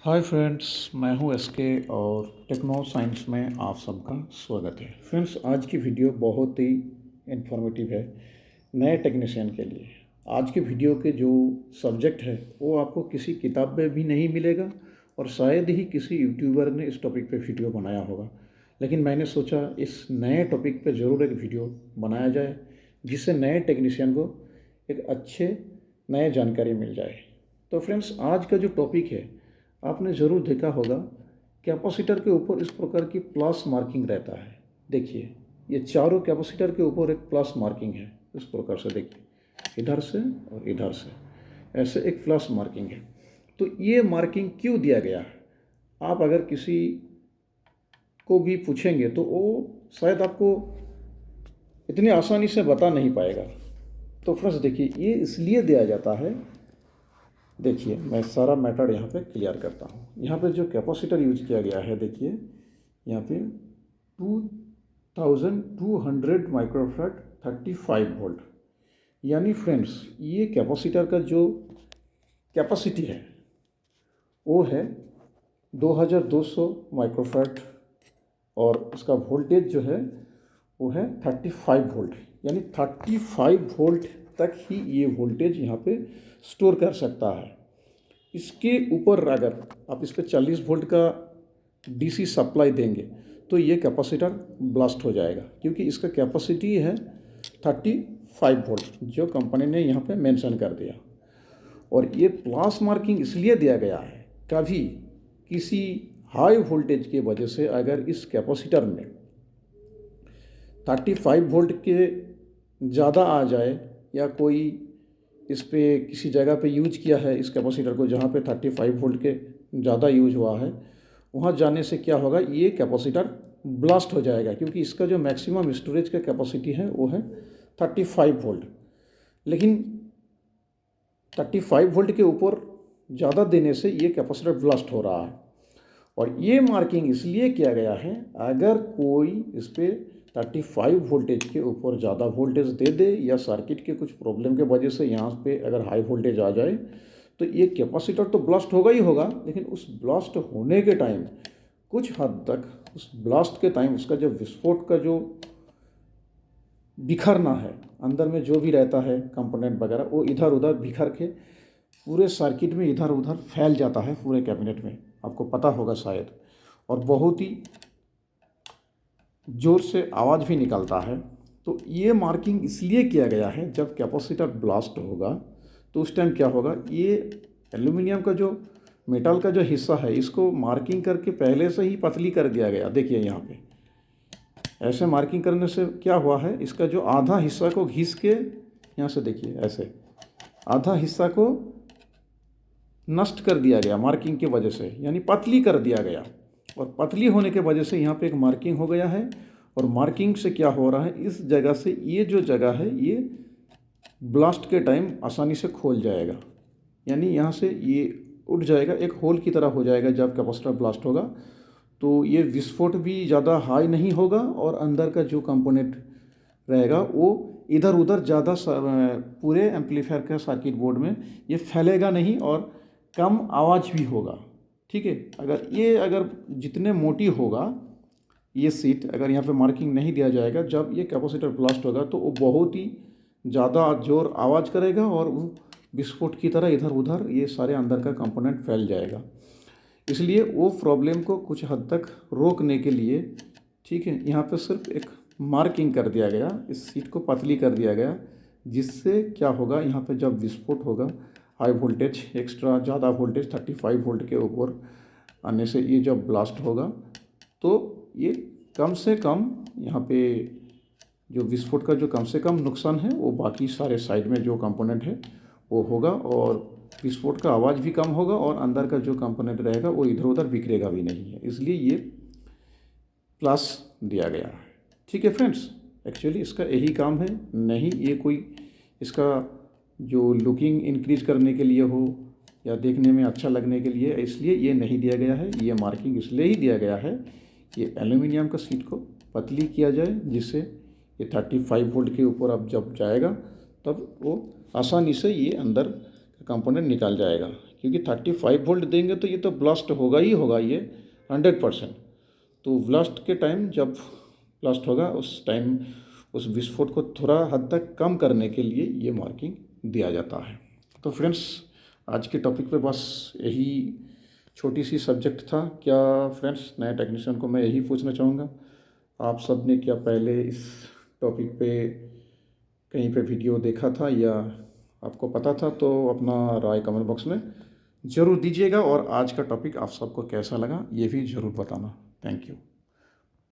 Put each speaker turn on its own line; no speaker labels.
Hi friends, मैं हूं SK और टेक्नो साइंस में आप सबका स्वागत है। फ्रेंड्स, आज की वीडियो बहुत ही इन्फॉर्मेटिव है नए टेक्नीशियन के लिए। आज की वीडियो के जो सब्जेक्ट है वो आपको किसी किताब में भी नहीं मिलेगा और शायद ही किसी यूट्यूबर ने इस टॉपिक पे वीडियो बनाया होगा। लेकिन मैंने सोचा इस नए टॉपिक पे ज़रूर एक वीडियो बनाया जाए जिससे नए टेक्नीशियन को एक अच्छे नए जानकारी मिल जाए। तो फ्रेंड्स, आज का जो टॉपिक है आपने ज़रूर देखा होगा, कैपेसिटर के ऊपर इस प्रकार की प्लस मार्किंग रहता है। देखिए, ये चारों कैपेसिटर के ऊपर एक प्लस मार्किंग है। इस प्रकार से देखिए, इधर से और इधर से ऐसे एक प्लस मार्किंग है। तो ये मार्किंग क्यों दिया गया है, आप अगर किसी को भी पूछेंगे तो वो शायद आपको इतनी आसानी से बता नहीं पाएगा। तो फ्रेंड्स देखिए, ये इसलिए दिया जाता है। देखिए, मैं सारा मैटर यहाँ पे क्लियर करता हूँ। यहाँ पे जो कैपेसिटर यूज किया गया है, देखिए यहाँ पे 2200 माइक्रोफैराड 35 वोल्ट, यानी फ्रेंड्स ये कैपेसिटर का जो कैपेसिटी है वो है 2200 माइक्रोफैराड और उसका वोल्टेज जो है वो है 35 वोल्ट, यानी 35 वोल्ट तक ही ये वोल्टेज यहाँ पे स्टोर कर सकता है। इसके ऊपर अगर आप इस पर 40 वोल्ट का डीसी सप्लाई देंगे तो ये कैपेसिटर ब्लास्ट हो जाएगा, क्योंकि इसका कैपेसिटी है 35 वोल्ट जो कंपनी ने यहाँ पे मेंशन कर दिया। और ये प्लस मार्किंग इसलिए दिया गया है, कभी किसी हाई वोल्टेज की वजह से अगर इस कैपेसिटर में 35 वोल्ट के ज़्यादा आ जाए, या कोई इस पे किसी जगह पे यूज किया है इस कैपेसिटर को जहाँ पे 35 वोल्ट के ज़्यादा यूज हुआ है, वहाँ जाने से क्या होगा, ये कैपेसिटर ब्लास्ट हो जाएगा, क्योंकि इसका जो मैक्सिमम स्टोरेज का कैपेसिटी है वो है 35 वोल्ट। लेकिन 35 वोल्ट के ऊपर ज़्यादा देने से ये कैपेसिटर ब्लास्ट हो रहा है। और ये मार्किंग इसलिए किया गया है, अगर कोई इस पर 35 वोल्टेज के ऊपर ज़्यादा वोल्टेज दे दे या सर्किट के कुछ प्रॉब्लम के वजह से यहाँ पे अगर हाई वोल्टेज आ जाए तो ये कैपेसिटर तो ब्लास्ट होगा ही होगा, लेकिन उस ब्लास्ट होने के टाइम कुछ हद तक उस ब्लास्ट के टाइम उसका जो विस्फोट का जो बिखरना है, अंदर में जो भी रहता है कंपोनेंट वगैरह, वो इधर उधर बिखर के पूरे सर्किट में इधर उधर फैल जाता है पूरे कैबिनेट में, आपको पता होगा शायद। और बहुत ही ज़ोर से आवाज़ भी निकलता है। तो ये मार्किंग इसलिए किया गया है, जब कैपेसिटर ब्लास्ट होगा तो उस टाइम क्या होगा, ये एल्यूमिनियम का जो मेटल का जो हिस्सा है इसको मार्किंग करके पहले से ही पतली कर दिया गया। देखिए यहाँ पे ऐसे मार्किंग करने से क्या हुआ है, इसका जो आधा हिस्सा को घिस के यहाँ से देखिए ऐसे आधा हिस्सा को नष्ट कर दिया गया मार्किंग की वजह से, यानी पतली कर दिया गया। और पतली होने के वजह से यहाँ पे एक मार्किंग हो गया है। और मार्किंग से क्या हो रहा है, इस जगह से ये जो जगह है ये ब्लास्ट के टाइम आसानी से खोल जाएगा, यानी यहाँ से ये उठ जाएगा, एक होल की तरह हो जाएगा। जब कैपेसिटर ब्लास्ट होगा तो ये विस्फोट भी ज़्यादा हाई नहीं होगा और अंदर का जो कंपोनेंट रहेगा वो इधर उधर ज़्यादा पूरे एम्पलीफायर के सर्किट बोर्ड में ये फैलेगा नहीं और कम आवाज़ भी होगा। ठीक है, अगर जितने मोटी होगा ये सीट, अगर यहाँ पे मार्किंग नहीं दिया जाएगा, जब ये कैपेसिटर ब्लास्ट होगा तो वो बहुत ही ज़्यादा जोर आवाज़ करेगा और वो विस्फोट की तरह इधर उधर ये सारे अंदर का कंपोनेंट फैल जाएगा। इसलिए वो प्रॉब्लम को कुछ हद तक रोकने के लिए, ठीक है, यहाँ पे सिर्फ एक मार्किंग कर दिया गया, इस सीट को पतली कर दिया गया, जिससे क्या होगा, यहाँ पे जब विस्फोट होगा हाई वोल्टेज एक्स्ट्रा ज़्यादा वोल्टेज 35 वोल्ट के ऊपर आने से ये जब ब्लास्ट होगा तो ये कम से कम यहाँ पे जो विस्फोट का जो कम से कम नुकसान है वो बाकी सारे साइड में जो कंपोनेंट है वो होगा, और विस्फोट का आवाज़ भी कम होगा और अंदर का जो कंपोनेंट रहेगा वो इधर उधर बिखरेगा भी नहीं है। इसलिए ये प्लस दिया गया है। ठीक है फ्रेंड्स, एक्चुअली इसका यही काम है, नहीं ये कोई इसका जो लुकिंग इंक्रीज करने के लिए हो या देखने में अच्छा लगने के लिए, इसलिए ये नहीं दिया गया है। ये मार्किंग इसलिए ही दिया गया है कि एल्यूमिनियम का सीट को पतली किया जाए, जिससे ये 35 वोल्ट के ऊपर अब जब जाएगा तब वो आसानी से ये अंदर कंपोनेंट निकाल जाएगा, क्योंकि 35 वोल्ट देंगे तो ये तो ब्लास्ट होगा ही होगा ये 100%। तो ब्लास्ट के टाइम जब ब्लास्ट होगा उस टाइम उस विस्फोट को थोड़ा हद तक कम करने के लिए ये मार्किंग दिया जाता है। तो फ्रेंड्स, आज के टॉपिक पे बस यही छोटी सी सब्जेक्ट था। क्या फ्रेंड्स, नए टेक्नीशियन को मैं यही पूछना चाहूँगा, आप सब ने क्या पहले इस टॉपिक पे कहीं पे वीडियो देखा था या आपको पता था? तो अपना राय कमेंट बॉक्स में ज़रूर दीजिएगा, और आज का टॉपिक आप सबको कैसा लगा ये भी ज़रूर बताना। Thank you.